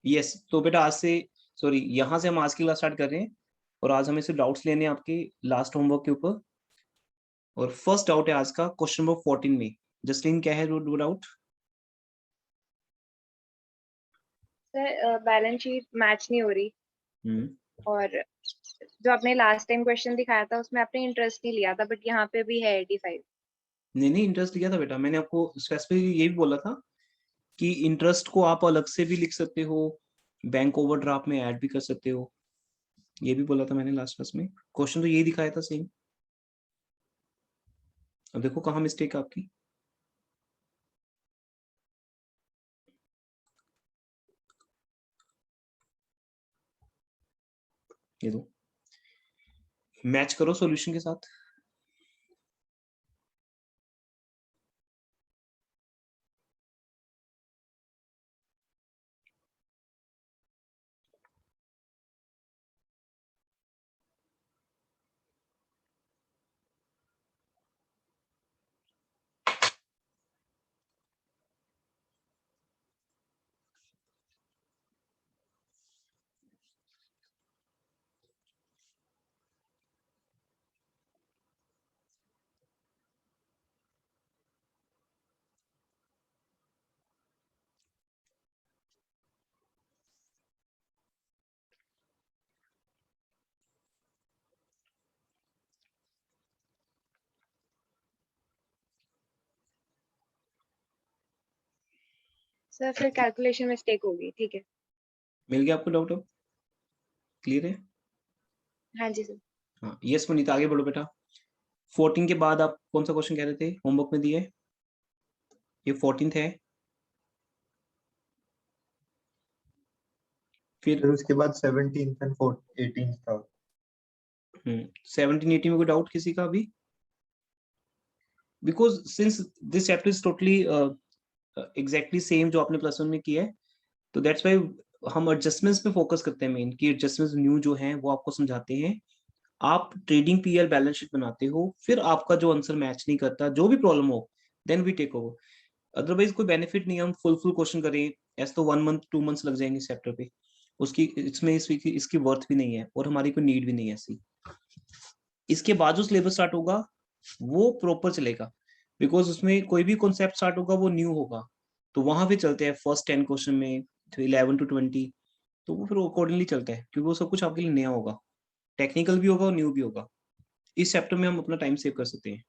Yes, तो बेटा आज से, सॉरी, यहाँ से हम आज की क्लास स्टार्ट कर रहे हैं और आज हमें सिर्फ डाउट्स लेने हैं आपके लास्ट होमवर्क के ऊपर। और फर्स्ट डाउट है आज का क्वेश्चन नंबर 14 में। जस्टिन, क्या है वो doubt? Sir balance sheet match नहीं हो रही और जो आपने लास्ट टाइम क्वेश्चन दिखाया था उसमें आपने इंटरेस्ट नहीं लिया था, बट यहाँ पे भी है 85। नहीं, इंटरेस्ट लिया था बेटा, मैंने आपको स्पेसिफिकली ये भी बोला था कि इंटरेस्ट को आप अलग से भी लिख सकते हो, बैंक ओवरड्राफ्ट में ऐड भी कर सकते हो, ये भी बोला था मैंने लास्ट क्लास में। क्वेश्चन तो यही दिखाया था सेम। अब देखो कहाँ मिस्टेक है आपकी। ये दो, मैच करो सॉल्यूशन के साथ। सर फिर कैलकुलेशन मिस्टेक होगी, ठीक है। मिल गया आपको डाउट? अब क्लियर है? हाँ जी सर। हाँ, यस पुनीता, आगे बढ़ो बेटा। 14 के बाद आप कौन सा क्वेश्चन कह रहे थे होमवर्क में दिए? ये 14th है। फिर उसके बाद 17th एंड 18th था। 17 18 में कोई डाउट किसी का अभी? Because since this chapter is totally exactly same जो आपने प्लस वन में किया है, तो दैट्स वाई हम एडजस्टमेंट्स पे फोकस करते हैं मेन, कि एडजस्टमेंट्स न्यू जो हैं वो आपको समझाते हैं। आप ट्रेडिंग पीएल बैलेंस शीट बनाते हो, फिर आपका जो आंसर मैच नहीं करता, जो भी प्रॉब्लम हो, then we take over. Otherwise कोई बेनिफिट नहीं है हम फुल क्वेश्चन करें, ऐसे तो 1 मंथ 2 मंथ्स लग जाएंगे इस चैप्टर पे। उसकी इसमें इसकी वर्थ भी नहीं है और हमारी कोई नीड भी नहीं है ऐसी। इसके बाद जो सिलेबस स्टार्ट होगा वो प्रॉपर चलेगा, बिकॉज उसमें कोई भी कॉन्सेप्ट स्टार्ट होगा वो न्यू होगा, तो वहां पे चलते हैं फर्स्ट 10 क्वेश्चन में, 11 to 20, तो वो फिर अकॉर्डिंगली चलता है, क्योंकि वो सब कुछ आपके लिए नया होगा, टेक्निकल भी होगा और न्यू भी होगा। इस चैप्टर में हम अपना टाइम सेव कर सकते हैं।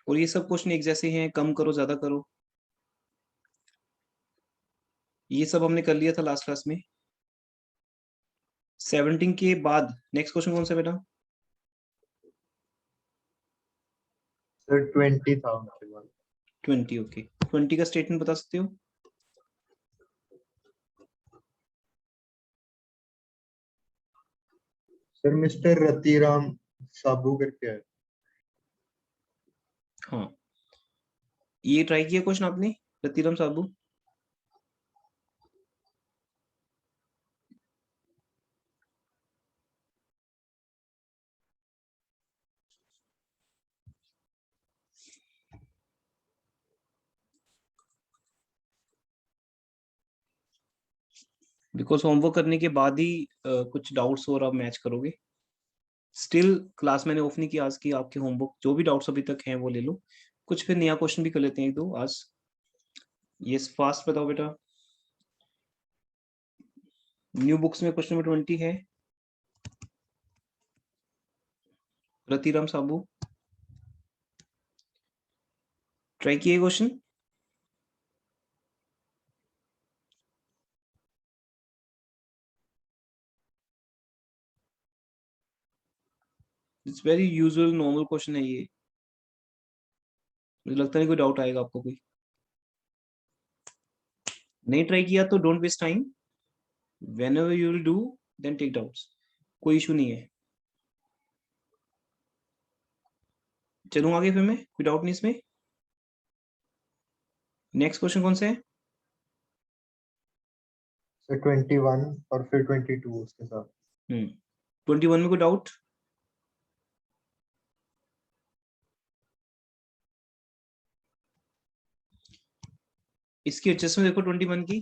और ये सब क्वेश्चन एक जैसे हैं, कम करो ज्यादा करो, ये सब हमने कर लिया था लास्ट क्लास में। 17 के बाद नेक्स्ट क्वेश्चन कौन सा बेटा? सर 20 था उनके बाद। 20, ओके। 20 का स्टेटमेंट बता सकते हो? सर मिस्टर रतिराम साबू करके है। हाँ, ये ट्राई किया क्वेश्चन आपने, रतिराम साबू? बिकॉज होमवर्क करने के बाद ही कुछ डाउट्स और आप मैच करोगे। स्टिल क्लास मैंने ऑफ नहीं किया आज की, आपके होमवर्क जो भी डाउट्स अभी तक हैं वो ले लो, कुछ फिर नया क्वेश्चन भी कर लेते हैं एक दो आज। ये फास्ट बताओ बेटा। न्यू बुक्स में क्वेश्चन नंबर 20 है, रतिराम साबू ट्राई किए question? It's very usual normal question है ये, मुझे लगता नहीं कोई डाउट आएगा आपको कोई। नहीं ट्राई किया तो don't waste time, whenever you will do then take doubts, कोई इशू नहीं है। चलूं आगे फिर मैं, कोई डाउट नहीं इसमें। नेक्स्ट क्वेश्चन कौन सा है? सर 21 और फिर 22 उसके साथ। 21 में कोई डाउट? इसकी एडजस्टमेंट देखो 21 की,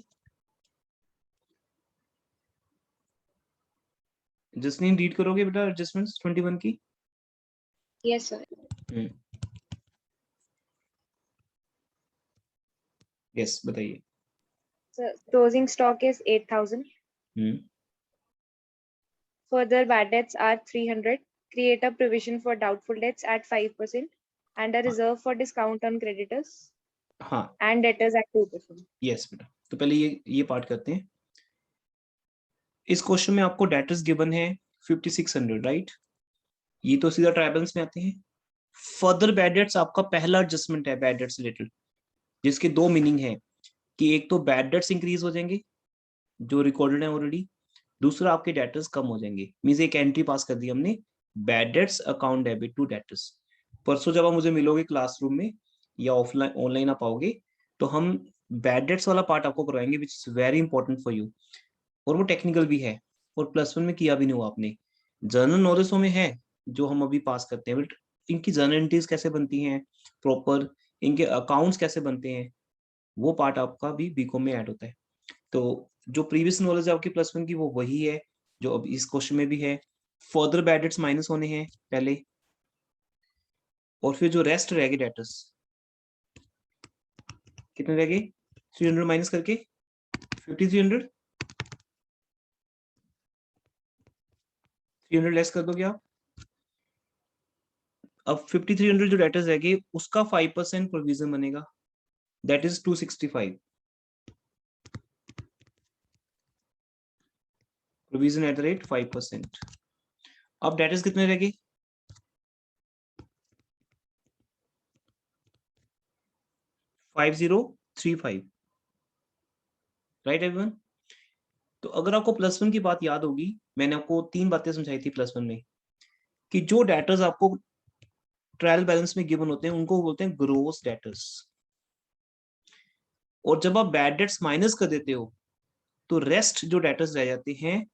जसलीन रीड करोगे बेटा एडजस्टमेंट्स 21 की? Yes sir. यस बताइए। Closing stock is 8,000. Further bad debts are 300. Create a provision for doubtful debts at 5% and a reserve for discount on creditors हाँ and debtors at 2%. यस बेटा, तो पहले ये पार्ट करते हैं। इस क्वेश्चन में आपको डेटर्स गिवन है 5600, राइट? ये तो सीधा ट्रायल बैलेंस में आते हैं। फर्दर बैड डेट्स आपका पहला एडजस्टमेंट है बैड डेट्स रिलेटेड, जिसके दो मीनिंग है कि एक तो बैड डेट्स इंक्रीज हो जाएंगे जो रिकॉर्डेड है ऑलरेडी, दूसरा आपके डेटर्स कम हो जाएंगे। मींस एक एंट्री पास कर दी हमने, bad debts account debit to debtors. परसों जब आप मुझे मिलोगे क्लासरूम में या ऑफलाइन ऑनलाइन आप आओगे तो हम बैड डेट्स वाला पार्ट आपको करवाएंगे which is very important for you, और वो टेक्निकल भी है और +1 में किया भी नहीं हुआ आपने। जर्नल नॉलेज में है जो हम अभी पास करते हैं, बट इनकी जर्नल एंट्रीज कैसे बनती हैं प्रॉपर, इनके अकाउंट्स कैसे बनते हैं, वो पार्ट आपका भी बीकॉम में ऐड होता है। तो जो प्रीवियस नॉलेज है आपकी +1 की वो वही है जो अब इस क्वेश्चन में भी है। फर्दर बैड डेट्स माइनस होने हैं पहले, और फिर जो रेस्ट रह गए डेटर्स कितने रह गए, 300 माइनस करके 5300, 300 लेस कर दोगे आप। अब 5300 जो डेटर्स रह गए उसका 5% प्रोविजन बनेगा, that is 265 provision at the rate 5%। अब डेटर्स कितने रह गए, 5035, राइट एवरीवन? तो अगर आपको +1 की बात याद होगी, मैंने आपको 3 बातें समझाई थी +1 में कि जो डेटर्स आपको ट्रायल बैलेंस में गिवन होते हैं उनको बोलते हैं ग्रोस डेटर्स, और जब आप बैड डेट्स माइनस कर देते हो तो रेस्ट जो डेटर्स रह जाते हैं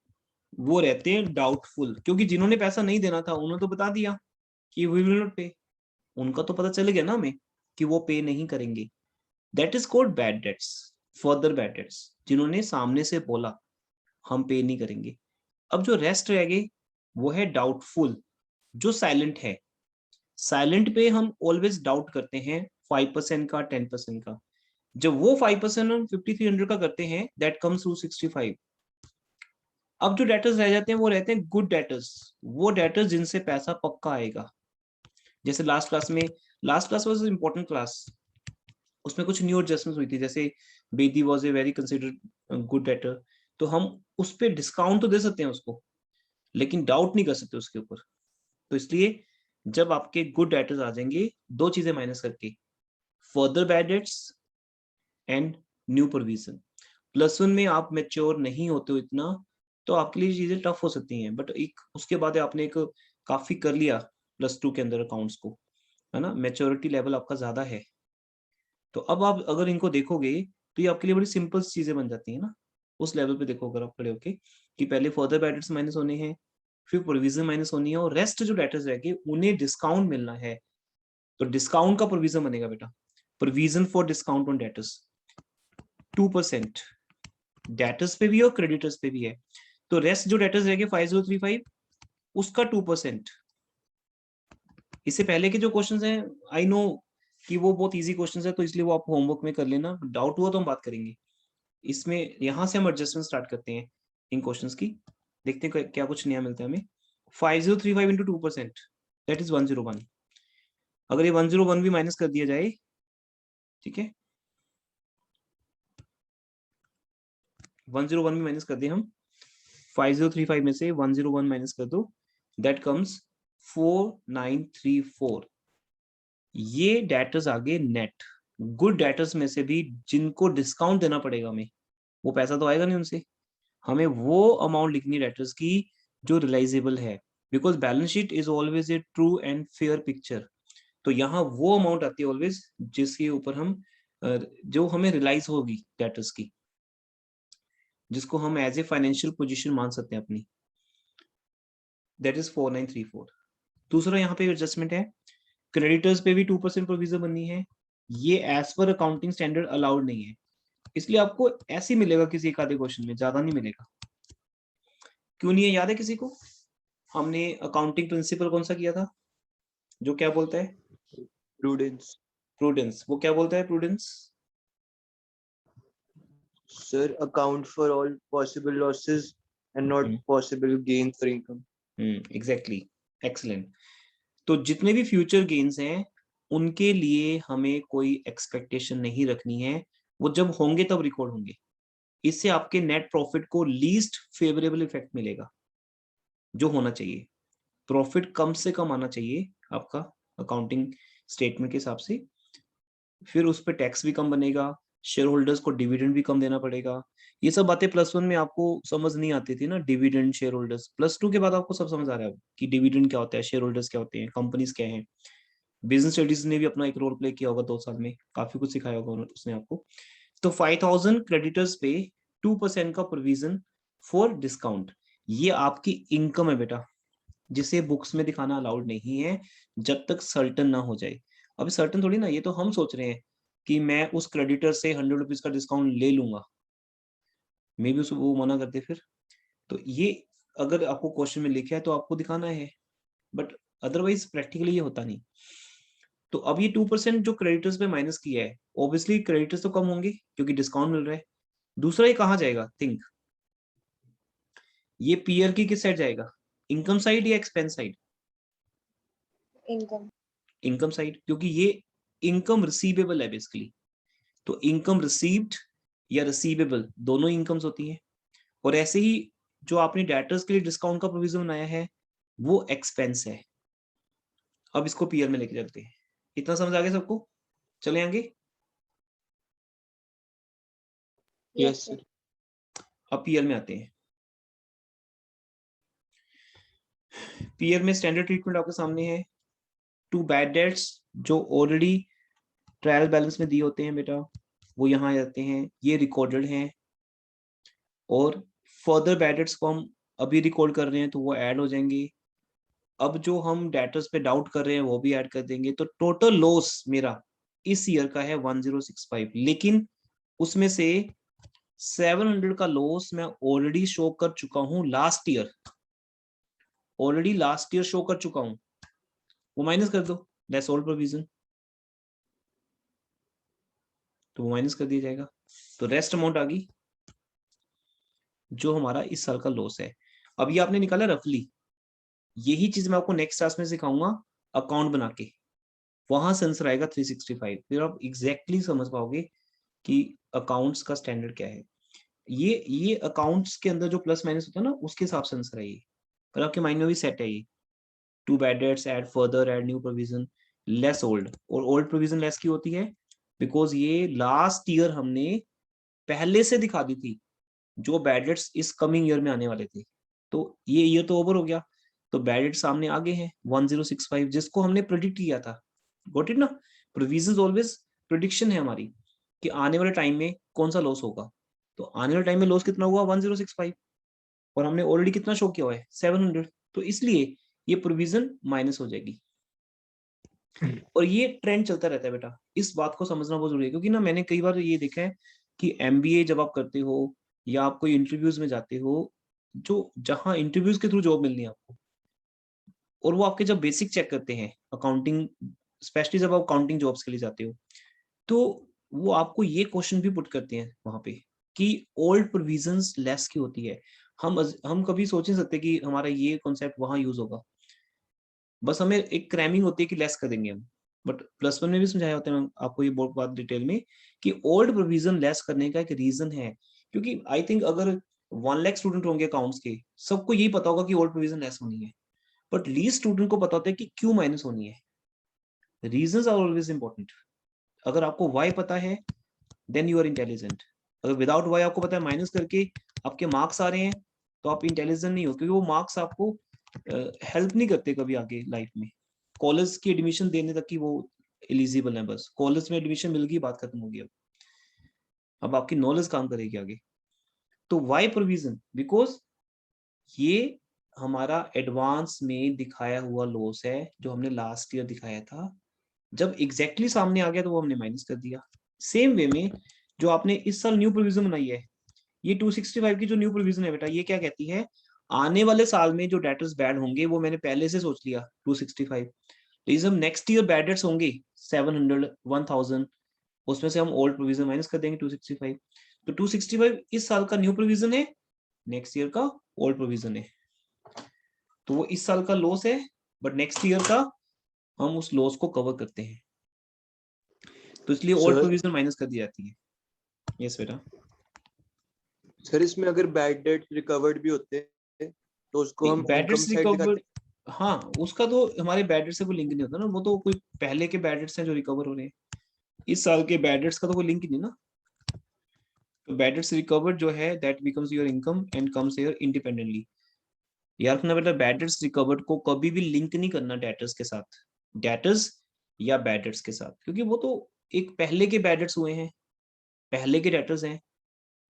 वो रहते हैं डाउटफुल, क्योंकि जिन्होंने पैसा नहीं देना था उन्होंने तो बता दिया कि वी विल नॉट पे, उनका तो पता चल गया ना हमें कि वो पे नहीं करेंगे, that is called bad debts. Further bad debts जिन्होंने सामने से बोला हम पे नहीं करेंगे। अब जो रेस्ट रह गए वो है डाउटफुल, जो साइलेंट है। साइलेंट पे हम ऑलवेज डाउट करते हैं 5% का 10% का, जब वो 5% हम 5300 का करते हैं दैट कम्स टू 65। अब जो डेटर्स रह जाते हैं वो रहते हैं गुड डेटर्स, वो डेटर्स जिनसे पैसा पक्का आएगा। जैसे last class was important class, उसमें कुछ न्यू एडजस्टमेंट हुई थी, जैसे Bedi was a very considered good debtor, तो हम उस पे डिस्काउंट तो दे सकते हैं उसको, लेकिन डाउट नहीं कर सकते उसके ऊपर। तो इसलिए जब आपके गुड डेटर्स आ जाएंगे, दो चीजें माइनस करके, further bad debts and new provision. +1 में आप मैच्योर नहीं होते हो इतना, तो आपके लिए चीजें टफ हो सकती हैं, बट एक उसके बाद आपने एक काफी कर लिया +2 के अंदर अकाउंट्स को, है ना, मैच्योरिटी लेवल आपका ज्यादा है। तो अब आप अगर इनको देखोगे तो ये आपके लिए बड़ी सिंपल चीजें बन जाती है ना, उस लेवल पे देखो अगर आप खड़े होके कि पहले फर्दर बैड डेट्स माइनस होने हैं, फिर प्रोविजन माइनस होनी है, और रेस्ट जो डेटर्स रह गए उन्हें डिस्काउंट मिलना है, तो डिस्काउंट का प्रोविजन बनेगा बेटा, provision for discount on debtors 2%, debtors पे भी और क्रेडिटर्स पे भी है। तो रेस्ट जो डेटर्स रह गए 5035 उसका 2%। इससे पहले के जो क्वेश्चंस हैं आई नो कि वो बहुत इजी क्वेश्चंस है, तो इसलिए वो आप होमवर्क में कर लेना, डाउट हुआ तो हम बात करेंगे। इसमें यहां से हम एडजस्टमेंट स्टार्ट करते हैं इन क्वेश्चंस की, देखते हैं क्या कुछ नया मिलता है हमें। 5035 इंटू 2% दैट इज 101। अगर ये 101 भी माइनस कर दिया जाए, ठीक है, 101 भी माइनस कर दिए हम, 5035 में से 101 माइनस कर दो, दैट कम्स 4934। ये डेटर्स आगे नेट गुड डेटर्स में से भी जिनको डिस्काउंट देना पड़ेगा हमें, वो पैसा तो आएगा नहीं उनसे, हमें वो अमाउंट लिखनी डेटर्स की जो रिलाइजेबल है, because balance sheet is always a true and fair picture. तो यहाँ वो अमाउंट आती है ऑलवेज जिसके ऊपर हम जो हमें रिलाइज होगी डेटर्स की, जिसको हम एज ए फाइनेंशियल पोजीशन मान सकते हैं अपनी, दैट इज 4934। दूसरा यहाँ पे एडजस्टमेंट है, क्रेडिटर्स पे भी 2% प्रोविजन बननी है, ये as per accounting standard allowed नहीं है, इसलिए आपको ऐसे ही मिलेगा किसी एक आधे क्वेश्चन में, ज्यादा नहीं मिलेगा। क्यों नहीं है याद है किसी को? हमने अकाउंटिंग प्रिंसिपल कौन सा किया था, जो क्या बोलता है? प्रूडेंस। प्रूडेंस। वो क्या बोलता है prudence? Sir account for all possible losses and not possible gain for income. Exactly, excellent. तो जितने भी फ्यूचर गेन्स हैं उनके लिए हमें कोई एक्सपेक्टेशन नहीं रखनी है, वो जब होंगे तब रिकॉर्ड होंगे। इससे आपके नेट प्रॉफिट को लीस्ट फेवरेबल इफेक्ट मिलेगा। जो होना चाहिए, प्रॉफिट कम से कम आना चाहिए आपका अकाउंटिंग स्टेटमेंट के हिसाब से, फिर उस पर टैक्स भी कम बनेगा, शेयर होल्डर्स को डिविडेंड भी कम देना पड़ेगा। ये सब बातें +1 में आपको समझ नहीं आती थी ना, डिविडेंड, शेयर होल्डर्स। +2 के बाद आपको सब समझ आ रहा है कि डिविडेंड क्या होता है, शेयर होल्डर्स क्या होते हैं, कंपनीज क्या हैं। बिजनेस स्टडीज ने भी अपना एक रोल प्ले किया होगा 2 साल में, काफी कुछ सिखाया होगा उसने आपको। तो 5000 क्रेडिटर्स पे 2% का प्रोविजन फॉर डिस्काउंट, ये आपकी इनकम है बेटा, जिसे बुक्स में दिखाना अलाउड नहीं है जब तक सर्टन ना हो जाए। अभी सर्टन थोड़ी ना, ये तो हम सोच रहे हैं कि मैं उस क्रेडिटर से 100 रुपीज का डिस्काउंट ले लूंगा, मे भी उसको वो मना करते फिर। तो ये अगर आपको क्वेश्चन में लिखा है तो आपको दिखाना है, बट अदरवाइज प्रैक्टिकली ये होता नहीं। तो अब ये 2% जो क्रेडिटर्स पे माइनस किया है, ऑब्वियसली क्रेडिटर्स तो कम होंगे क्योंकि डिस्काउंट मिल रहा है। दूसरा ये कहाँ जाएगा, थिंक, ये पीयर की किस साइड जाएगा, इनकम साइड या expense side? Income. Income side, क्योंकि ये इनकम रिसीवेबल है बेसिकली। तो इनकम रिसीव्ड या रिसीवेबल दोनों इनकम्स होती हैं। और ऐसे ही जो आपने डेटर्स के लिए डिस्काउंट का प्रोविजन बनाया है वो एक्सपेंस है। अब इसको पीयर में लेके चलते हैं। इतना समझ आ गया सबको? चले आगे। Yes sir. अब पीयर में आते हैं। पीयर में स्टैंडर्ड ट्रीटमेंट आपके सामने है। 2 बैड डेट्स जो ऑलरेडी ट्रायल बैलेंस में दिए होते हैं बेटा, वो यहाँ आ जाते हैं, ये रिकॉर्डेड हैं। और फर्दर बैड डेट्स को हम अभी रिकॉर्ड कर रहे हैं तो वो ऐड हो जाएंगे। अब जो हम डेटर्स पे डाउट कर रहे हैं वो भी ऐड कर देंगे। तो टोटल लॉस मेरा इस ईयर का है 1065, लेकिन उसमें से 700 का लॉस मैं ऑलरेडी शो कर चुका हूं last year, already last year show कर चुका हूं, वो माइनस कर दो, लेस ऑल प्रोविजन, तो वो माइनस कर दिया जाएगा। तो रेस्ट अमाउंट आ गई जो हमारा इस साल का लॉस है। अब ये आपने निकाला रफली, यही चीज मैं आपको नेक्स्ट क्लास में सिखाऊंगा अकाउंट बना के, वहां से आंसर आएगा 365। फिर आप एग्जैक्टली समझ पाओगे कि अकाउंट्स का स्टैंडर्ड क्या है। ये अकाउंट्स के अंदर जो प्लस माइनस होता है ना उसके हिसाब से आंसर है ये, पर आपके माइंड में भी सेट है ये। 2 bad debts, add further, add new provision, less old. और ओल्ड प्रोविजन लेस की होती है बिकॉज ये लास्ट ईयर हमने पहले से दिखा दी थी जो बैड डेट्स इस कमिंग ईयर में आने वाले थे। तो ये ईयर तो ओवर हो गया, तो बैड डेट्स सामने आगे हैं 1065, जिसको हमने प्रेडिक्ट किया था। गॉट इट ना? प्रोविजन ऑलवेज प्रिडिक्शन है हमारी कि आने वाले टाइम में कौन सा लॉस होगा। तो आने वाले टाइम में लॉस कितना हुआ 1065, और हमने ऑलरेडी कितना शो किया हुआ है 700, तो इसलिए ये प्रोविजन माइनस हो जाएगी। और ये ट्रेंड चलता रहता है बेटा, इस बात को समझना बहुत जरूरी है। क्योंकि ना मैंने कई बार ये देखा है कि एमबीए जब आप करते हो या आप कोई इंटरव्यूज में जाते हो, जो जहां इंटरव्यूज के थ्रू जॉब मिलनी है आपको, और वो आपके जब बेसिक चेक करते हैं अकाउंटिंग, स्पेशली जब आप अकाउंटिंग जॉब्स के लिए जाते हो, तो वो आपको ये क्वेश्चन भी पुट करते हैं वहां पे कि ओल्ड प्रोविजंस लेस की होती है। हम कभी सोच नहीं सकते कि हमारा ये कॉन्सेप्ट वहां यूज होगा, बस हमें एक क्रैमिंग होती है कि लेस कर देंगे हम। बट +1 में भी समझाया होता है आपको ये बहुत बात डिटेल में कि ओल्ड प्रोविजन लेस करने का एक रीजन है। क्योंकि आई थिंक अगर 1 लाख स्टूडेंट होंगे अकाउंट्स के, सबको यही पता होगा कि ओल्ड प्रोविजन लेस होनी है, बट लीस्ट स्टूडेंट को पता होता है कि क्यों माइनस होनी है। Reasons are always important. अगर आपको वाई पता है देन यू आर इंटेलिजेंट। अगर विदाउट वाई आपको पता है माइनस करके आपके मार्क्स आ रहे हैं तो आप इंटेलिजेंट नहीं हो, क्योंकि वो मार्क्स आपको हेल्प नहीं करते कभी आगे लाइफ में। कॉलेज की एडमिशन देने तक की वो एलिजिबल है, बस कॉलेज में एडमिशन मिल गई, बात खत्म होगी। अब आपकी नॉलेज काम करेगी आगे। तो वाई प्रोविजन, बिकॉज ये हमारा एडवांस में दिखाया हुआ लॉस है जो हमने लास्ट ईयर दिखाया था। जब एग्जैक्टली सामने आ गया तो वो हमने माइनस कर दिया। सेम वे में जो आपने इस साल न्यू प्रोविजन बनाई है, ये 265 की जो न्यू प्रोविजन है बेटा, ये क्या कहती है, आने वाले साल में जो डेटर्स बैड होंगे वो मैंने पहले से सोच लिया 265। तो जब नेक्स्ट ईयर बैड डेट्स होंगे 700 1000, उसमें से हम ओल्ड प्रोविजन माइनस कर देंगे 265। तो 265 इस साल का न्यू प्रोविजन है, नेक्स्ट ईयर का ओल्ड प्रोविजन है। तो वो इस साल का लॉस है, बट नेक्स्ट ईयर का हम उस लॉस को कवर करते हैं, तो इसलिए ओल्ड प्रोविजन माइनस कर दी जाती है। यस बेटा। सर इसमें अगर बैड डेट रिकवर्ड भी होते हैं तो उसको हम बैड इनकम डेट्स साइड दिखाते रिकवर्ड, हैं। हाँ उसका तो हमारे बैड डेट से कोई लिंक नहीं होता ना, वो तो कोई पहले के बैड डेट्स हैं जो रिकवर हो रहे हैं, इस साल के बैड डेट्स का तो कोई लिंक ही नहीं ना। तो बैड डेट्स रिकवर्ड जो है that becomes your income and comes here independently. याद रखना बेटा, बैड डेट्स रिकवर्ड को कभी भी लिंक नहीं करना डेटर्स के साथ, डेटर्स या बैड डेट्स के साथ, क्योंकि वो तो एक पहले के बैड डेट्स हुए हैं, पहले के डेटर्स हैं,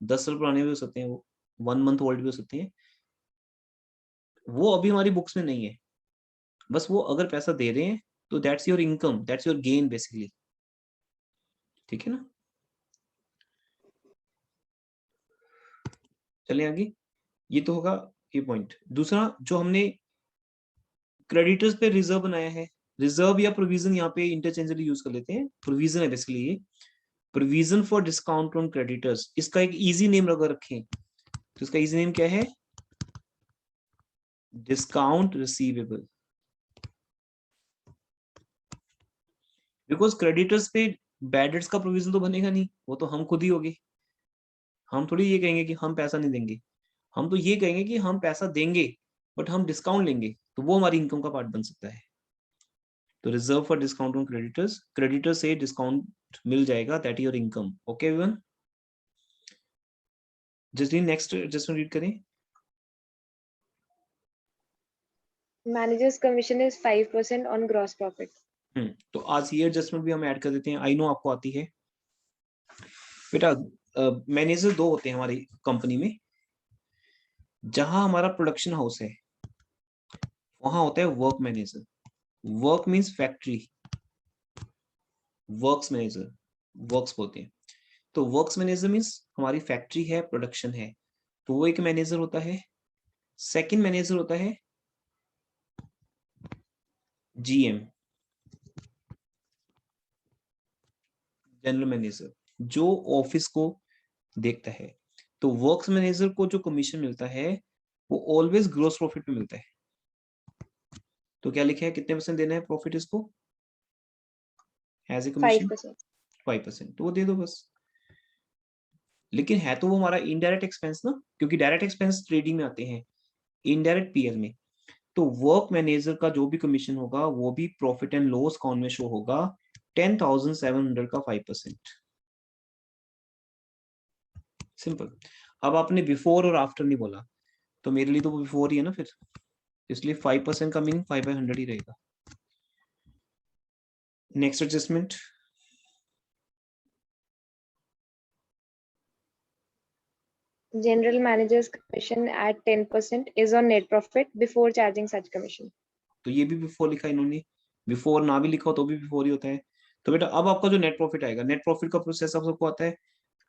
10 साल पुराने भी हो सकते हैं, वो 1 मंथ ओल्ड भी हो सकते हैं, वो अभी हमारी बुक्स में नहीं है। बस वो अगर पैसा दे रहे हैं तो that's your income, that's your gain basically, ठीक है ना। चलिए आगे, ये तो होगा ये पॉइंट। दूसरा जो हमने क्रेडिटर्स पे रिजर्व बनाया है, रिजर्व या प्रोविजन यहाँ पे इंटरचेंजली यूज कर लेते हैं, प्रोविजन है बेसिकली ये, provision for discount on creditors. इसका एक इजी नेम अगर रखें तो इसका इजी नेम क्या है, डिस्काउंट रिसीवेबल। बिकॉज क्रेडिटर्स पे बैड डेट्स का प्रोविजन तो बनेगा नहीं, वो तो हम खुद ही होगे। हम थोड़ी ये कहेंगे कि हम पैसा नहीं देंगे, हम तो ये कहेंगे कि हम पैसा देंगे बट हम डिस्काउंट लेंगे, तो वो हमारी इनकम का पार्ट बन सकता है। तो reserve for discount on creditors, creditor से डिस्काउंट मिल जाएगा, that your income. Okay everyone, just next just read करें। Managers commission is 5% on gross profit. तो आज ये एडजस्टमेंट भी हम ऐड कर देते हैं, आई नो आपको आती है बेटा। मैनेजर दो होते हैं हमारी कंपनी में, जहां हमारा प्रोडक्शन हाउस है वहां होता है work manager. Work means factory, works manager, works बोलते हैं। तो वर्क्स मैनेजर मींस हमारी फैक्ट्री है, प्रोडक्शन है, तो वो एक मैनेजर होता है। सेकंड मैनेजर होता है जीएम, जनरल मैनेजर, जो ऑफिस को देखता है। तो वर्क्स मैनेजर को जो कमीशन मिलता है वो ऑलवेज ग्रॉस प्रॉफिट पे मिलता है। तो क्या लिखा है, कितने परसेंट देना है प्रॉफिट इसको एज ए कमीशन? 5%। तो वो दे दो बस। लेकिन है तो वो हमारा इनडायरेक्ट एक्सपेंस ना, क्योंकि डायरेक्ट एक्सपेंस ट्रेडिंग में आते हैं, इनडायरेक्ट पीएल में। तो वर्क मैनेजर का जो भी कमीशन होगा वो भी प्रॉफिट एंड लॉस अकाउंट में शो होगा, 10,700 का 5%। सिंपल। अब आपने बिफोर और आफ्टर नहीं बोला, तो मेरे लिए तो वो बिफोर ही है ना फिर, इसलिए 5% का मीनिंग 5/100 ही रहेगा। Next adjustment, General manager's commission at 10% is on net profit before charging such commission. तो ये भी बिफोर लिखा इन्होंने, बिफोर ना भी लिखा हो तो भी बिफोर ही होता है। तो बेटा अब आपका जो नेट प्रॉफिट आएगा, नेट प्रॉफिट का प्रोसेस आप सबको आता है,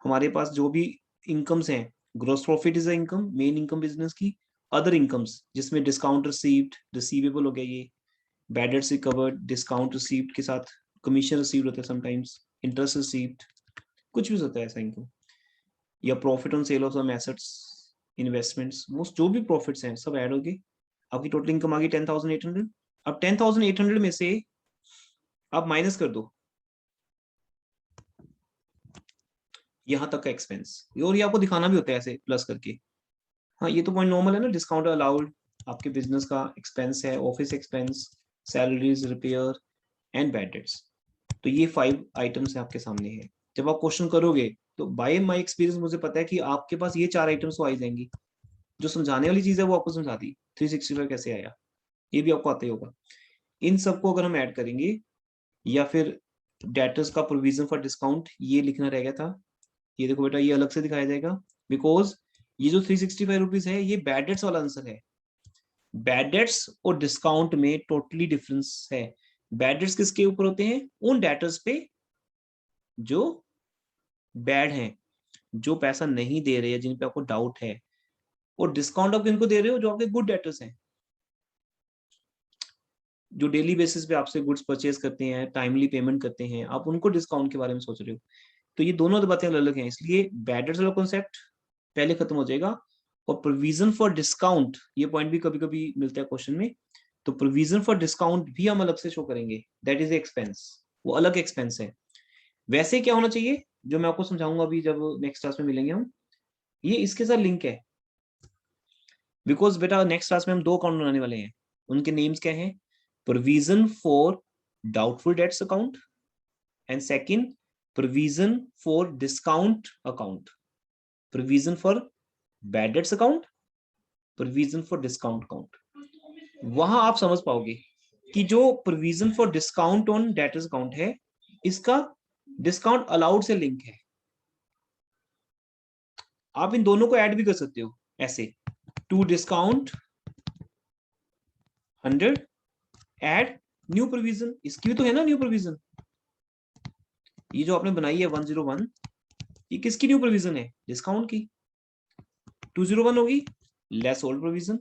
हमारे पास जो भी इनकम्स हैं, gross profit is income, main income business की, अदर इनकम्स जिसमें डिस्काउंट रिसीव्ड, रिसीवेबल हो गया, ये bad debts recovered, discount received के साथ कमीशन रिसीव्ड होता है, समटाइम्स इंटरेस्ट रिसीव्ड, कुछ भी होता है ऐसा इनकम, या profit on sale of some assets, investments, वो जो भी प्रॉफिट्स हैं सब ऐड होगी, आपकी टोटल इनकम आ गई 10,800। अब 10,800 में से आप माइनस कर दो यहां तक का एक्सपेंस, और ये आपको दिखाना भी होता है ऐसे प्लस करके। हाँ ये तो पॉइंट नॉर्मल है ना, डिस्काउंट अलाउड आपके बिजनेस का एक्सपेंस है, office expense, salaries, repair and bad debts. तो ये 5 आइटम्स है आपके सामने है। जब आप क्वेश्चन करोगे तो बाय माय एक्सपीरियंस मुझे पता है कि आपके पास ये 4 आइटम्स तो आ ही जाएंगी, जो समझाने वाली चीज है वो आपको समझा दी, 365 कैसे आया ये भी आपको आता ही होगा। इन सबको अगर हम ऐड करेंगे, या फिर डेटर्स का प्रोविजन फॉर डिस्काउंट ये लिखना रह गया था, ये देखो बेटा ये अलग से दिखाया जाएगा, बिकॉज ये जो 365 रुपीज है ये बैड डेट्स वाला आंसर है। बैड डेट्स और डिस्काउंट में टोटली डिफरेंस है। बैड डेट्स किसके ऊपर होते हैं, उन डेटर्स पे जो बैड हैं, जो पैसा नहीं दे रहे हैं, जिन पे आपको डाउट है, और डिस्काउंट आप किनको दे रहे हो? जो आपके गुड डेटर्स हैं, जो डेली बेसिस पे आपसे गुड्स परचेज करते हैं, टाइमली पेमेंट करते हैं, आप उनको डिस्काउंट के बारे में सोच रहे हो। तो ये दोनों बातें अलग अलग हैं, इसलिए बैड डेट्स वाला कॉन्सेप्ट पहले खत्म हो जाएगा। और प्रोविजन फॉर डिस्काउंट, ये पॉइंट भी कभी कभी मिलता है क्वेश्चन में, तो प्रोविजन फॉर डिस्काउंट भी हम अलग से शो करेंगे, दैट इज एक्सपेंस, वो अलग एक्सपेंस है। वैसे क्या होना चाहिए, जो मैं आपको समझाऊंगा अभी जब नेक्स्ट क्लास में मिलेंगे हम, ये इसके साथ लिंक है। बिकॉज बेटा नेक्स्ट क्लास में हम 2 अकाउंट बनाने वाले हैं, उनके नेम्स क्या हैं? Provision for doubtful debts account and second provision for discount account. Provision for bad debts account, provision for discount account. वहां आप समझ पाओगे कि जो provision for discount on debtors account है, इसका डिस्काउंट अलाउड से लिंक है। आप इन दोनों को ऐड भी कर सकते हो ऐसे, to discount 100 add new provision, इसकी भी तो है ना न्यू प्रोविजन। ये जो आपने बनाई है 101, ये किसकी न्यू प्रोविजन है? डिस्काउंट की। 201 होगी लेस ओल्ड प्रोविजन।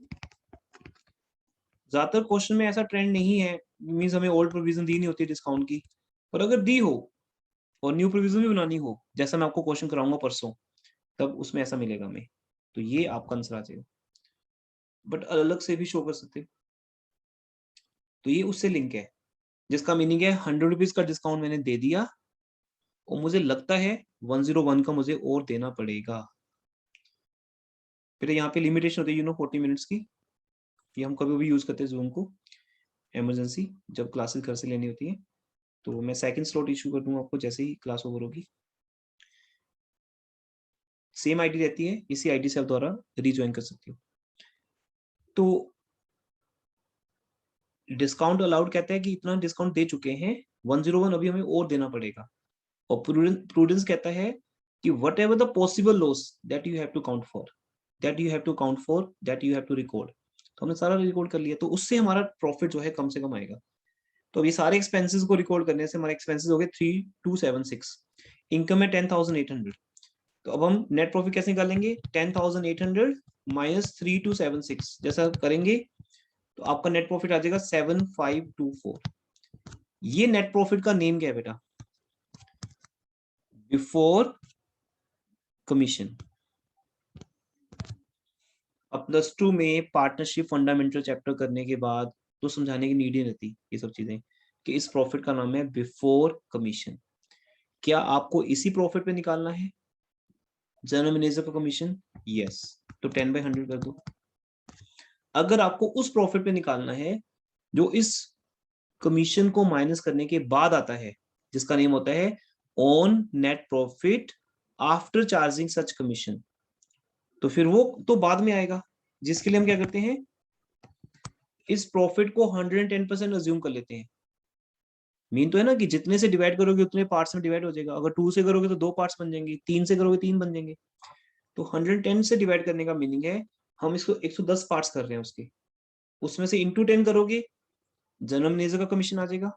ज्यादातर क्वेश्चन में ऐसा ट्रेंड नहीं है, मींस हमें ओल्ड प्रोविजन दी नहीं होती डिस्काउंट की, पर अगर दी हो और न्यू प्रोविजन भी बनानी हो, जैसा मैं आपको क्वेश्चन कराऊंगा परसों, तब उसमें ऐसा मिलेगा हमें, तो ये आपका आंसर आ जाएगा। बट अलग से भी शो कर सकते हो, तो ये उससे लिंक है, जिसका मीनिंग है 100 रुपीज का डिस्काउंट मैंने दे दिया और मुझे लगता है 101 का मुझे और देना पड़ेगा। फिर यहाँ पे लिमिटेशन होती है 40 मिनट्स की, ये हम कभी भी यूज करते हैं जूम को, इमरजेंसी जब क्लासेस घर से लेनी होती है। तो मैं सेकंड स्लॉट इशू कर दूंगा आपको जैसे ही क्लास ओवर होगी। सेम आईडी रहती है, इसी आईडी से आप द्वारा रीज्वाइन कर सकते हो। तो डिस्काउंट अलाउड कहता है कि इतना डिस्काउंट दे चुके हैं, 101 अभी हमें और देना पड़ेगा। और प्रूडेंस कहता है कि whatever the possible loss that you have to count for, that you have to count for, that you have to record. तो हमने सारा रिकॉर्ड कर लिया, तो उससे हमारा प्रॉफिट जो है कम से कम आएगा। तो ये सारे एक्सपेंसेस को रिकॉर्ड करने से हमारे एक्सपेंसेस हो गए 3276, इनकम है 10,800। तो अब हम नेट प्रॉफिट कैसे निकालेंगे? 10,800 माइनस 3276 जैसा करेंगे तो आपका नेट प्रॉफिट आ जाएगा 7524। ये नेट प्रॉफिट का नेम क्या है बेटा? Before commission. अब प्लस 2 में पार्टनरशिप फंडामेंटल चैप्टर करने के बाद तो समझाने की नीड ही रहती ये सब चीजें, कि इस प्रॉफिट का नाम है बिफोर कमीशन। क्या आपको इसी प्रॉफिट पे निकालना है जनरल मैनेजर का कमीशन? यस, तो 10/100 कर दो। अगर आपको उस प्रॉफिट पे निकालना है जो इस कमीशन को माइनस करने के बाद आता है, जिसका नेम होता है on net profit after charging such commission, तो फिर वो तो बाद में आएगा, जिसके लिए हम क्या करते हैं, इस प्रॉफिट को 110% अज्यूम कर लेते हैं। मीन तो है ना कि जितने से डिवाइड करोगे उतने पार्ट्स में डिवाइड हो जाएगा। अगर 2 से करोगे तो 2 पार्ट्स बन जाएंगे, 3 से करोगे 3 बन जाएंगे। तो 110 से डिवाइड करने का मीनिंग है हम इसको 110 पार्ट्स कर रहे हैं उसके, उसमें से इंटू 10 करोगे जनरल मैनेजर का कमीशन आ जाएगा,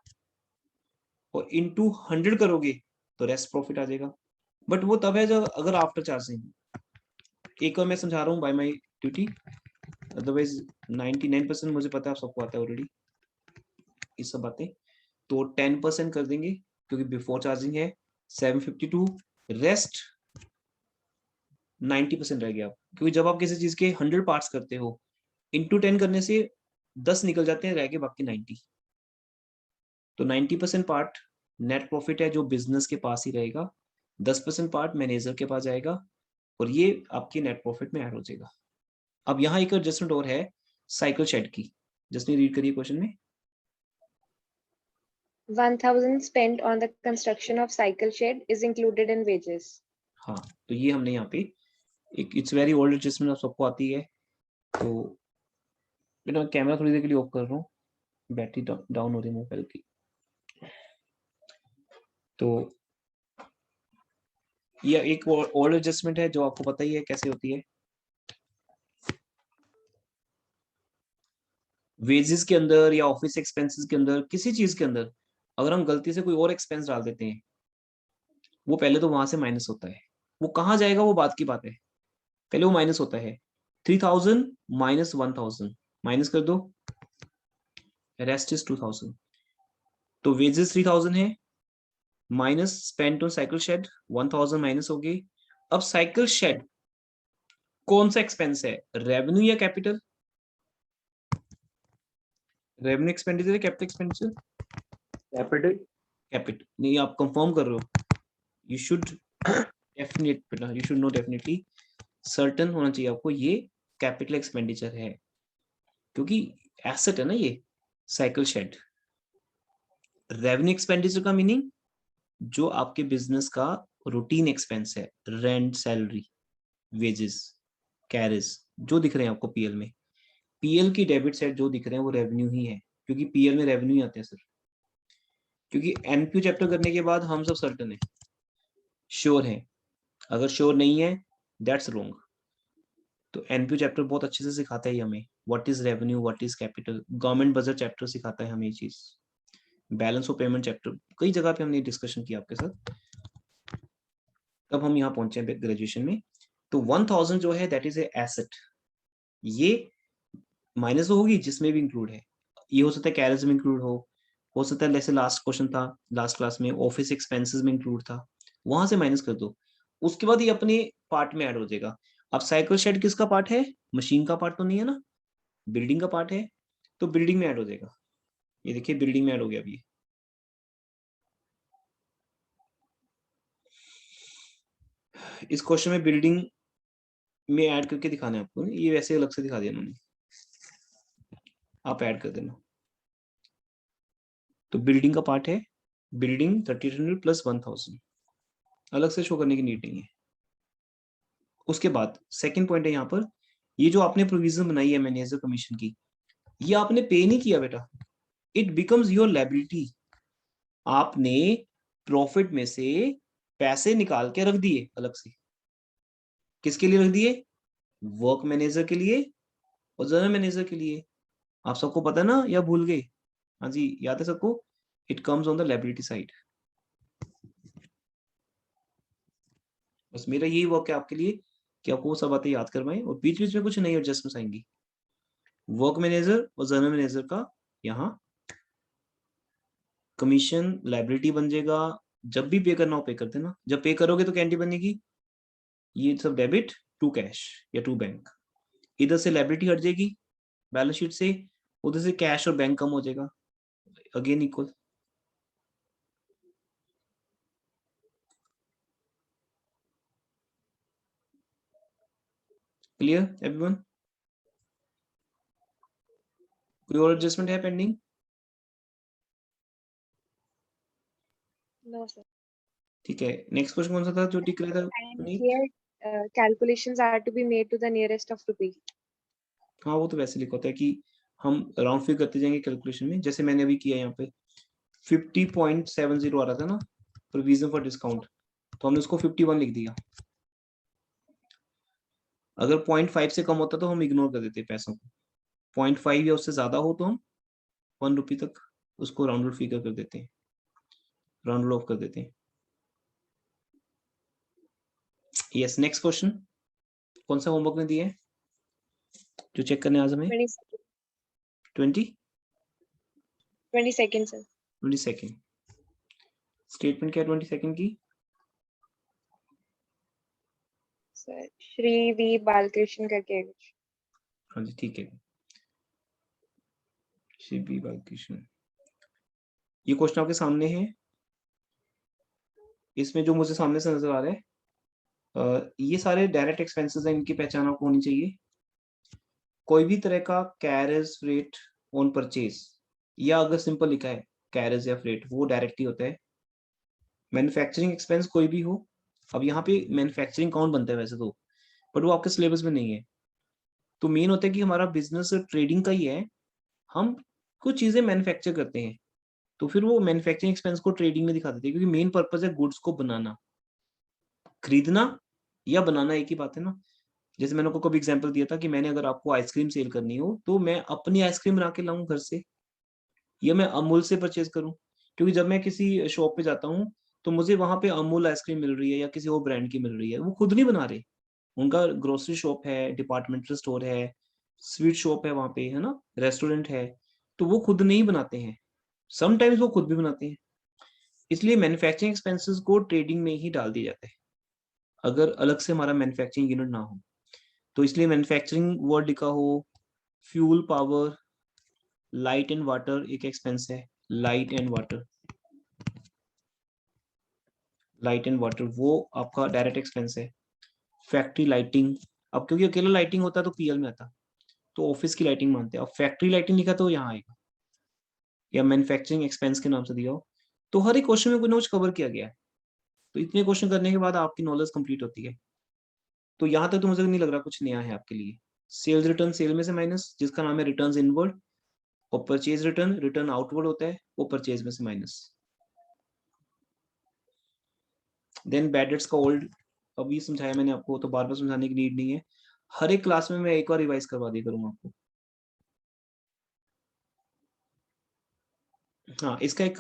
और इंटू 100 करोगे तो रेस्ट प्रॉफिट आ जाएगा। बट वो तब है जब अगर आफ्टर चार्जिंग। एक और मैं समझा रहा हूँ बाय माई ड्यूटी, अदरवाइज 99% मुझे पता है, आप सबको आता है ऑलरेडी ये सब बातें। तो 10% कर देंगे क्योंकि बिफोर चार्जिंग है 752, रेस्ट 90% रह गया। क्योंकि जब आप किसी चीज के 100 पार्ट्स करते हो, इंटू 10 करने से 10 निकल जाते हैं, रह गए बाकी 90। तो 90% पार्ट नेट प्रॉफिट है जो बिजनेस के पास ही रहेगा, 10% पार्ट मैनेजर के पास जाएगा, और ये आपकी नेट प्रॉफिट में ऐड हो जाएगा। अब यहाँ एक एडजस्टमेंट और है साइकिल शेड की, जिसने रीड करिए क्वेश्चन में। 1,000 spent on the construction of cycle shed is included in wages. हाँ, तो ये हमने यहाँ पे एक, इट्स वेरी ओल्ड एडजस्टमेंट, आप सबको आती है। तो बेटा मैं कैमरा थोड़ी देर के लिए ऑफ कर रहा हूँ, बैटरी डाउन हो रही है मोबाइल की। तो ये एक ओल्ड एडजस्टमेंट है जो आपको पता ही है कैसे होती है। वेजेस के अंदर या ऑफिस एक्सपेंसेस के अंदर, किसी चीज के अंदर अगर हम गलती से कोई और एक्सपेंस डाल देते हैं, वो पहले तो वहां से माइनस होता है। वो कहाँ जाएगा वो बात की बात है, पहले वो माइनस होता है। 3000 माइनस 1000 माइनस कर दो, रेस्ट इज 2000। तो वेजेस 3000 है, minus spent on cycle shed 1000 minus हो गई। अब साइकिल शेड कौन सा एक्सपेंस है, रेवेन्यू या कैपिटल? रेवेन्यू एक्सपेंडिचर है कैपिटल एक्सपेंडिचर? Capital. कैपिटल। नहीं, आप कंफर्म कर रहे हो? यू शुड डेफिनेट बेटा, you should know definitely, certain होना चाहिए आपको ये कैपिटल एक्सपेंडिचर है, क्योंकि एसेट है ना ये साइकिल शेड। रेवेन्यू एक्सपेंडिचर का मीनिंग जो आपके बिजनेस का रूटीन एक्सपेंस है, रेंट, सैलरी, वेजेस, कैरेज, जो दिख रहे हैं आपको पीएल में। पीएल की डेबिट साइड जो दिख रहे हैं वो रेवेन्यू ही है, क्योंकि पीएल में रेवेन्यू ही आते हैं सर। क्योंकि एनपीयू चैप्टर करने के बाद हम सब सर्टन है, श्योर है। अगर श्योर नहीं है दैट्स रॉन्ग। तो एनपीयू चैप्टर बहुत अच्छे से सिखाता है हमें what is revenue, what is capital. Government budget chapter सिखाता है हमें ये चीज। बैलेंस ऑफ पेमेंट चैप्टर कई जगह पे हमने डिस्कशन किया आपके साथ, तब हम यहाँ पहुंचे ग्रेजुएशन में। तो 1000 जो है दैट इज ए एसेट, ये माइनस तो होगी जिसमें भी इंक्लूड है। ये हो सकता है कैरेज में इंक्लूड हो सकता है जैसे लास्ट क्वेश्चन था लास्ट क्लास में ऑफिस एक्सपेंसेस में इंक्लूड था, वहां से माइनस कर दो, उसके बाद ये अपने पार्ट में ऐड हो जाएगा। अब साइकिल शेड किसका पार्ट है, मशीन का पार्ट तो नहीं है ना, बिल्डिंग का पार्ट है, तो बिल्डिंग में ऐड हो जाएगा। ये देखिए बिल्डिंग में ऐड हो गया अभी। इस क्वेश्चन में बिल्डिंग में ऐड करके दिखाना है आपको, ये वैसे अलग से दिखा दिया उन्होंने, आप ऐड कर देना। तो बिल्डिंग का पार्ट है, बिल्डिंग 3800 प्लस 1000, अलग से शो करने की नीड नहीं है। उसके बाद सेकंड पॉइंट है यहाँ पर, ये जो आपने प्रोविजन बनाई है मैनेजर कमीशन की, ये आपने पे नहीं किया बेटा, इट बिकम्स योर लायबिलिटी। आपने प्रॉफिट में से पैसे निकाल के रख दिए अलग से, किसके लिए रख दिए, वर्क मैनेजर के लिए और जनरल मैनेजर के लिए। आप सबको पता है ना या भूल गए? हाँ जी, याद है सबको, it comes on the liability side. बस मेरा यही वर्क है आपके लिए कि आपको वो सब बातें याद करवाएं, और बीच बीच में कुछ नई एडजस्टमेंट्स आएंगी। वर्क मैनेजर और जनरल मैनेजर का यहाँ कमीशन लायबिलिटी बन जाएगा, जब भी पे करना हो पे कर देना। जब पे करोगे तो कैंटी बनेगी, ये सब डेबिट टू कैश या टू बैंक, इधर से लायबिलिटी हट जाएगी बैलेंस शीट से, उधर से कैश और बैंक कम हो जाएगा, अगेन इक्वल। Clear everyone? कोई और एडजस्टमेंट है पेंडिंग? No sir. ठीक है, नेक्स्ट क्वेश्चन कौन सा था जो टिक रहा था? And here calculations are to be made to the nearest of rupee. हाँ, वो तो वैसे लिखा होता है कि हम राउंड फिगर करते जाएंगे कैलकुलेशन में, जैसे मैंने अभी किया यहाँ पे 50.70 आ रहा था ना प्रोविजन फॉर डिस्काउंट, तो हमने उसको 51 लिख दिया। अगर 0.5 से कम होता तो हम इग्नोर कर देते पैसों को, 0.5 या उससे ज्यादा हो तो हम 1 रुपी तक उसको राउंडेड फिगर कर देते हैं, राउंड ऑफ कर देते हैं। यस, नेक्स्ट क्वेश्चन कौन सा होमवर्क में दिया है जो चेक करने आज हमें? 22nd sir. 22nd स्टेटमेंट क्या है 22nd की? सर श्री वी बालकृष्ण करके है कुछ। हाँ जी ठीक है, श्री बी बालकृष्ण। ये क्वेश्चन आपके सामने है, इसमें जो मुझे सामने से नजर आ रहा है ये सारे डायरेक्ट एक्सपेंसेस हैं, इनकी पहचान आपको होनी चाहिए। कोई भी तरह का कैरेज फ्रेट ऑन परचेज, या अगर सिंपल लिखा है कैरेज या फ्रेट, वो डायरेक्ट ही होता है। मैन्युफैक्चरिंग एक्सपेंस कोई भी हो, अब यहाँ पे मैन्युफैक्चरिंग कौन बनता है वैसे तो, बट वो आपके सिलेबस में नहीं है। तो मेन होता है कि हमारा बिजनेस ट्रेडिंग का ही है, हम कुछ चीजें मैन्युफैक्चर करते हैं, तो फिर वो मैन्युफैक्चरिंग एक्सपेंस को ट्रेडिंग में दिखा देते हैं, क्योंकि मेन पर्पज है गुड्स को बनाना। खरीदना या बनाना एक ही बात है ना। जैसे मैंने आपको कभी एग्जांपल दिया था कि मैंने अगर आपको आइसक्रीम सेल करनी हो तो मैं अपनी आइसक्रीम बना के लाऊं घर से, या मैं अमूल से परचेज करूं, क्योंकि जब मैं किसी शॉप पे जाता हूं तो मुझे वहां पे अमूल आइसक्रीम मिल रही है या किसी और ब्रांड की मिल रही है, वो खुद नहीं बना रहे, उनका ग्रोसरी शॉप है, डिपार्टमेंटल स्टोर है, स्वीट शॉप है वहां पे, है ना, रेस्टोरेंट है, तो वो खुद नहीं बनाते हैं, समटाइम्स वो खुद भी बनाते हैं। इसलिए मैन्युफैक्चरिंग एक्सपेंसेस को ट्रेडिंग में ही डाल दिया जाता है अगर अलग से हमारा मैन्युफैक्चरिंग यूनिट ना हो। तो इसलिए मैन्युफैक्चरिंग वर्ड लिखा हो, fuel, power, light and water एक एक्सपेंस है, light and water, light and water वो आपका डायरेक्ट एक्सपेंस है। फैक्ट्री लाइटिंग, अब क्योंकि अकेला लाइटिंग होता है तो पीएल में आता, तो ऑफिस की लाइटिंग मानते हैं। अब फैक्ट्री लाइटिंग लिखा तो यहाँ आएगा, या मैन्युफैक्चरिंग एक्सपेंस के नाम से दिया हो। तो हर एक क्वेश्चन में कुछ ना कुछ कवर किया गया है। तो इतने क्वेश्चन करने के बाद आपकी नॉलेज कंप्लीट होती है। तो यहाँ तक तो मुझे नहीं लग रहा कुछ नया है आपके लिए। सेल्स रिटर्न सेल में से माइनस, जिसका नाम है रिटर्न्स इनवर्ड, और परचेज रिटर्न, रिटर्न आउटवर्ड होता है, वो परचेज में से माइनस। देन बैड डेट्स का ओल्ड अभी समझाया मैंने आपको, तो बार बार समझाने की नीड नहीं है। हर एक क्लास में मैं एक बार रिवाइज करवा दिया करूंगा आपको। हाँ, इसका एक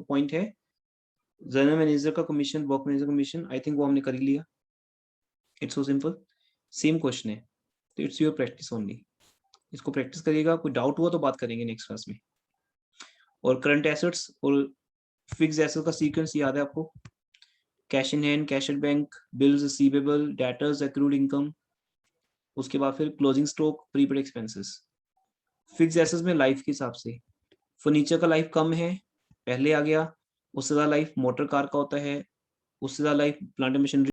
पॉइंट है, जनरल मैनेजर का commission, work manager commission, I think वो हमने कर ही लिया। It's so simple, same question है, तो इट्स योर प्रैक्टिस ओनली। इसको प्रैक्टिस करिएगा, कोई डाउट हुआ तो बात करेंगे नेक्स्ट क्लास में। और करंट एसेट्स और फिक्स्ड एसेट्स का सीक्वेंस याद है आपको? Cash in hand, cash at bank, bills receivable, debtors, accrued income, उसके बाद फिर closing stock, prepaid expenses. Fixed assets में लाइफ के हिसाब से फर्नीचर का लाइफ कम है, पहले आ गया। उससे ज्यादा लाइफ मोटर कार का होता है, उससे ज्यादा लाइफ प्लांट मशीनरी